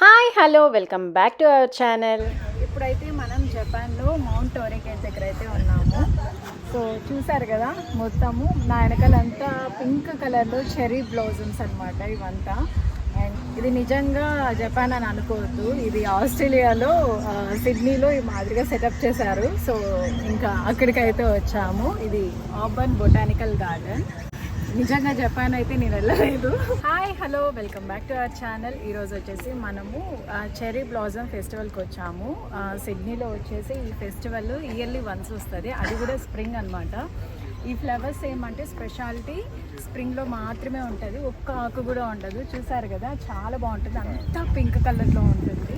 Hi hello welcome back to our channel. ఇప్పుడైతే మనం జపాన్లో మౌంట్ టోరికేట్ దగ్గర అయితే ఉన్నాము. సో చూసారు కదా, మొత్తము నా వెనకాలంతా పింక్ కలర్లో చెర్రీ బ్లౌజమ్స్ అనమాట ఇవంతా. అండ్ ఇది నిజంగా జపాన్ అని అనుకోవద్దు, ఇది ఆస్ట్రేలియాలో సిడ్నీలో ఈ మాదిరిగా సెటప్ చేశారు. సో ఇంకా అక్కడికైతే వచ్చాము. ఇది ఆర్బన్ బొటానికల్ గార్డెన్. నిజంగా జపాన్ అయితే నేను వెళ్ళలేదు. Hi hello welcome back to our channel. ఈరోజు వచ్చేసి మనము చెర్రీ బ్లాజమ్ ఫెస్టివల్కి వచ్చాము. సిడ్నీలో వచ్చేసి ఈ ఫెస్టివల్ ఇయర్లీ వన్స్ వస్తుంది, అది కూడా స్ప్రింగ్ అనమాట. ఈ ఫ్లవర్స్ ఏమంటే స్పెషాలిటీ స్ప్రింగ్లో మాత్రమే ఉంటుంది, ఒక్క ఆకు కూడా ఉండదు. చూసారు కదా, చాలా బాగుంటుంది, అంతా పింక్ కలర్లో ఉంటుంది,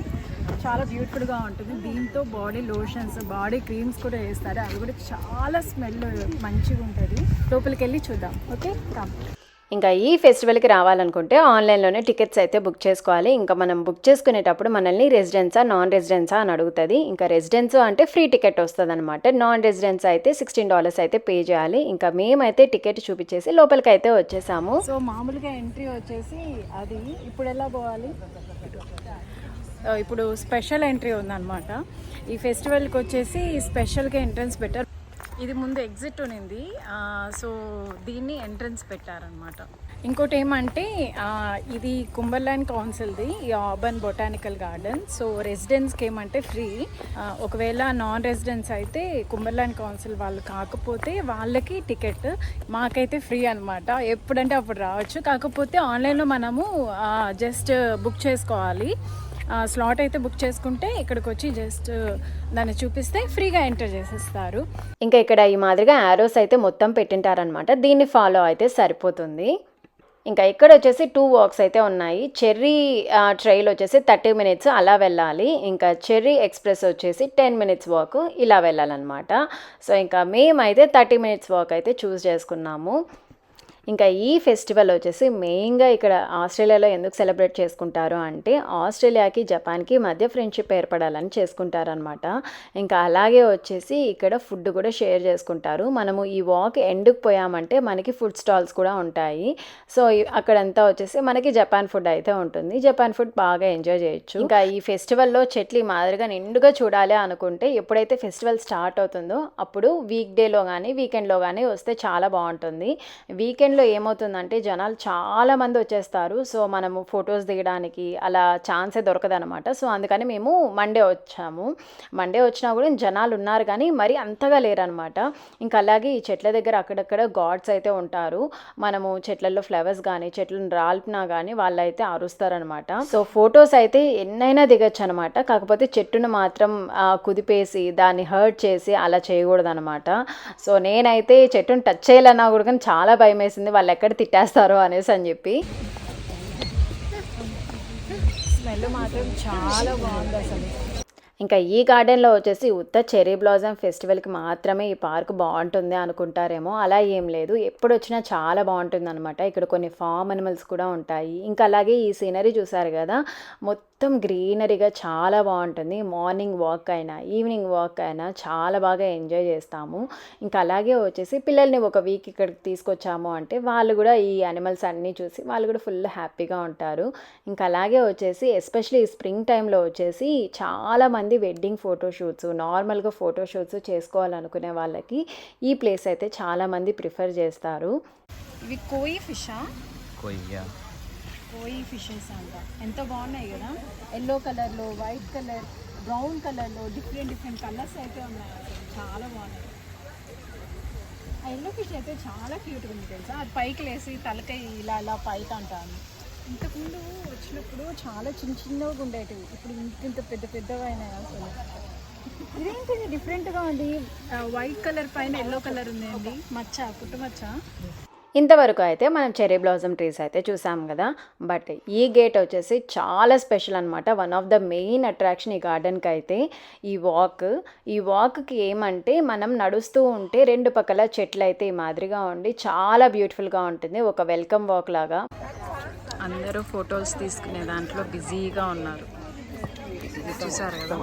చాలా బ్యూటిఫుల్గా ఉంటుంది. దీంతో బాడీ లోషన్స్, బాడీ క్రీమ్స్ కూడా వేస్తారు, అవి కూడా చాలా స్మెల్ మంచిగా ఉంటుంది. లోపలికి వెళ్ళి చూద్దాం. Okay come. ఇంకా ఈ ఫెస్టివల్కి రావాలనుకుంటే ఆన్లైన్లోనే టికెట్స్ అయితే బుక్ చేసుకోవాలి. ఇంకా మనం బుక్ చేసుకునేటప్పుడు మనల్ని రెసిడెన్సా నాన్ రెసిడెన్సా అని అడుగుతుంది. ఇంకా రెసిడెన్స్ అంటే ఫ్రీ టికెట్ వస్తుంది అనమాట. నాన్ రెసిడెన్స్ అయితే $16 అయితే పే చేయాలి. ఇంకా మేమైతే టికెట్ చూపించేసి లోపలికి అయితే వచ్చేసాము. సో మామూలుగా ఎంట్రీ వచ్చేసి అది ఇప్పుడు ఎలా పోవాలి, ఇప్పుడు స్పెషల్ ఎంట్రీ ఉందన్నమాట. ఈ ఫెస్టివల్కి వచ్చేసి స్పెషల్గా ఎంట్రన్స్ పెట్టారు. ఇది ముందు ఎగ్జిట్ ఉన్నింది, సో దీన్ని ఎంట్రన్స్ పెట్టారనమాట. ఇంకోటి ఏమంటే ఇది కుంబర్లాండ్ కౌన్సిల్ది, ఈ ఆర్బన్ బొటానికల్ గార్డెన్. సో రెసిడెన్స్కి ఏమంటే ఫ్రీ, ఒకవేళ నాన్ రెసిడెన్స్ అయితే కుంబర్లాండ్ కౌన్సిల్ వాళ్ళు కాకపోతే వాళ్ళకి టికెట్, మాకైతే ఫ్రీ అనమాట. ఎప్పుడంటే అప్పుడు రావచ్చు, కాకపోతే ఆన్లైన్లో మనము జస్ట్ బుక్ చేసుకోవాలి. స్లాట్ అయితే బుక్ చేసుకుంటే ఇక్కడికి వచ్చి జస్ట్ దాన్ని చూపిస్తే ఫ్రీగా ఎంటర్ చేసేస్తారు. ఇంకా ఇక్కడ ఈ మాదిరిగా యారోస్ అయితే మొత్తం పెట్టింటారనమాట, దీన్ని ఫాలో అయితే సరిపోతుంది. ఇంకా ఇక్కడ వచ్చేసి 2 వాక్స్ అయితే ఉన్నాయి. చెర్రీ ట్రైల్ వచ్చేసి 30 minutes అలా వెళ్ళాలి. ఇంకా చెర్రీ ఎక్స్ప్రెస్ వచ్చేసి 10 minutes వాక్ ఇలా వెళ్ళాలన్నమాట. సో ఇంకా మేమైతే 30 minutes వాక్ అయితే చూస్ చేసుకున్నాము. ఇంకా ఈ ఫెస్టివల్ వచ్చేసి మెయిన్గా ఇక్కడ ఆస్ట్రేలియాలో ఎందుకు సెలబ్రేట్ చేసుకుంటారు అంటే ఆస్ట్రేలియాకి జపాన్కి మధ్య ఫ్రెండ్షిప్ ఏర్పడాలని చేసుకుంటారనమాట. ఇంకా అలాగే వచ్చేసి ఇక్కడ ఫుడ్ కూడా షేర్ చేసుకుంటారు. మనము ఈ వాక్ ఎండ్కి పోయామంటే మనకి ఫుడ్ స్టాల్స్ కూడా ఉంటాయి. సో అక్కడంతా వచ్చేసి మనకి జపాన్ ఫుడ్ అయితే ఉంటుంది. జపాన్ ఫుడ్ బాగా ఎంజాయ్ చేయొచ్చు. ఇంకా ఈ ఫెస్టివల్లో చెట్లు ఈ మాదిరిగా నిండుగా చూడాలి అనుకుంటే ఎప్పుడైతే ఫెస్టివల్ స్టార్ట్ అవుతుందో అప్పుడు వీక్ డేలో కానీ వీకెండ్లో కానీ వస్తే చాలా బాగుంటుంది. వీకెండ్ ఏమవుతుందంటే జనాలు చాలా మంది వచ్చేస్తారు. సో మనము ఫొటోస్ దిగడానికి అలా ఛాన్సే దొరకదనమాట. సో అందుకని మేము మండే వచ్చాము. మండే వచ్చినా కూడా జనాలు ఉన్నారు కానీ మరి అంతగా లేరనమాట. ఇంకా అలాగే ఈ చెట్ల దగ్గర అక్కడక్కడ గాడ్స్ అయితే ఉంటారు. మనము చెట్లలో ఫ్లవర్స్ కానీ చెట్లను రాల్పినా కానీ వాళ్ళైతే అరుస్తారనమాట. సో ఫొటోస్ అయితే ఎన్నైనా దిగచ్చు అనమాట. కాకపోతే చెట్టును మాత్రం కుదిపేసి దాన్ని హర్ట్ చేసి అలా చేయకూడదు అనమాట. సో నేనైతే చెట్టును టచ్ చేయాలన్నా కూడా కానీ చాలా భయం వేసింది, వాళ్ళు ఎక్కడ తిట్టేస్తారో అనేసి అని చెప్పి. స్మెల్ మాత్రం చాలా బాగుంది అసలు. ఇంకా ఈ గార్డెన్లో వచ్చేసి ఉత్త చెర్రీ బ్లాజమ్ ఫెస్టివల్కి మాత్రమే ఈ పార్క్ బాగుంటుంది అనుకుంటారేమో, అలా ఏం లేదు, ఎప్పుడు వచ్చినా చాలా బాగుంటుంది అనమాట. ఇక్కడ కొన్ని ఫామ్ అనిమల్స్ కూడా ఉంటాయి. ఇంకా అలాగే ఈ సీనరీ చూసారు కదా, మొత్తం గ్రీనరీగా చాలా బాగుంటుంది. మార్నింగ్ వాక్ అయినా ఈవినింగ్ వాక్ అయినా చాలా బాగా ఎంజాయ్ చేస్తాము. ఇంకా అలాగే వచ్చేసి పిల్లల్ని ఒక వీక్ ఇక్కడికి తీసుకొచ్చాము అంటే వాళ్ళు కూడా ఈ అనిమల్స్ అన్నీ చూసి వాళ్ళు కూడా ఫుల్ హ్యాపీగా ఉంటారు. ఇంకా అలాగే వచ్చేసి ఎస్పెషల్లీ ఈ స్ప్రింగ్ టైంలో వచ్చేసి చాలామంది వెడ్డింగ్ ఫోటోషూట్స్, నార్మల్గా ఫోటోషూట్స్ చేసుకోవాలనుకునే వాళ్ళకి ఈ ప్లేస్ అయితే చాలామంది ప్రిఫర్ చేస్తారు. ఇవి కోయి ఫిషా? కోయి ఫిషెస్ అంట. ఎంత బాగున్నాయి కదా, ఎల్లో కలర్లో, వైట్ కలర్, బ్రౌన్ కలర్లో డిఫరెంట్ కలర్స్ అయితే ఉన్నాయి. చాలా బాగున్నాయి. ఆ ఎల్లో ఫిష్ అయితే చాలా క్యూట్గా ఉంది తెలుసా, అది పైకి లేసి తలకాయ ఇలా పైకి అంటాను. ఇంతకుముందు వచ్చినప్పుడు చాలా చిన్నగా ఉండేటివి, ఇప్పుడు ఇంత పెద్దగా అయినాయి అసలు. ఇదేంటిది డిఫరెంట్గా ఉంది, వైట్ కలర్ పైన ఎల్లో కలర్ ఉందండి, మచ్చ, పుట్టుమచ్చ. ఇంతవరకు అయితే మనం చెర్రీ బ్లాజమ్ ట్రీస్ అయితే చూసాం కదా, బట్ ఈ గేట్ వచ్చేసి చాలా స్పెషల్ అనమాట. One of the main attraction ఈ గార్డెన్కి అయితే ఈ వాక్కి ఏమంటే మనం నడుస్తూ ఉంటే రెండు పక్కల చెట్లు అయితే ఈ మాదిరిగా ఉండి చాలా బ్యూటిఫుల్గా ఉంటుంది, ఒక వెల్కమ్ వాక్ లాగా. అందరూ ఫొటోస్ తీసుకునే దాంట్లో బిజీగా ఉన్నారు, చూసారు కదా.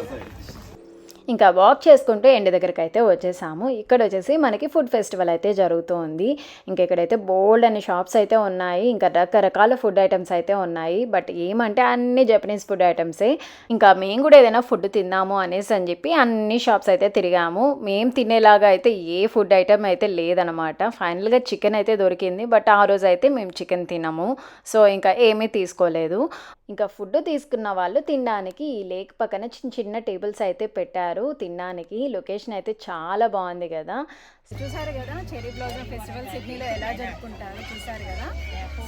ఇంకా వాక్ చేసుకుంటూ ఎండ్ దగ్గరికి అయితే వచ్చేసాము. ఇక్కడ వచ్చేసి మనకి ఫుడ్ ఫెస్టివల్ అయితే జరుగుతుంది. ఇంకా ఇక్కడైతే బోల్డ్ అనే షాప్స్ అయితే ఉన్నాయి. ఇంకా రకరకాల ఫుడ్ ఐటమ్స్ అయితే ఉన్నాయి. బట్ ఏమంటే అన్ని జపనీస్ ఫుడ్ ఐటమ్సే. ఇంకా మేము కూడా ఏదైనా ఫుడ్ తిందాము అనేసి అని చెప్పి అన్ని షాప్స్ అయితే తిరిగాము. మేము తినేలాగా అయితే ఏ ఫుడ్ ఐటమ్ అయితే లేదనమాట. ఫైనల్గా చికెన్ అయితే దొరికింది. బట్ ఆ రోజు అయితే మేము చికెన్ తినము. సో ఇంకా ఏమీ తీసుకోలేదు. ఇంకా ఫుడ్ తీసుకున్న వాళ్ళు తినడానికి ఈ లేక్ పక్కన చిన్న చిన్న టేబుల్స్ అయితే పెట్టారు తినడానికి. లొకేషన్ అయితే చాలా బాగుంది కదా. చూసారు కదా చెర్రీ బ్లాసమ్ ఫెస్టివల్ సిడ్నీలో ఎలా జరుపుకుంటారో చూసారు కదా.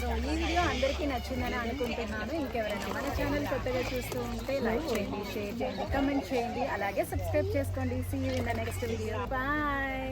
సో ఈ వీడియో అందరికీ నచ్చిందని అనుకుంటున్నాను. ఇంకెవరైనా మన ఛానల్ కొత్తగా చూస్తూ ఉంటే లైక్ చేయండి, షేర్ చేయండి, కమెంట్ చేయండి, అలాగే సబ్స్క్రైబ్ చేసుకోండి. See you in the next video. Bye.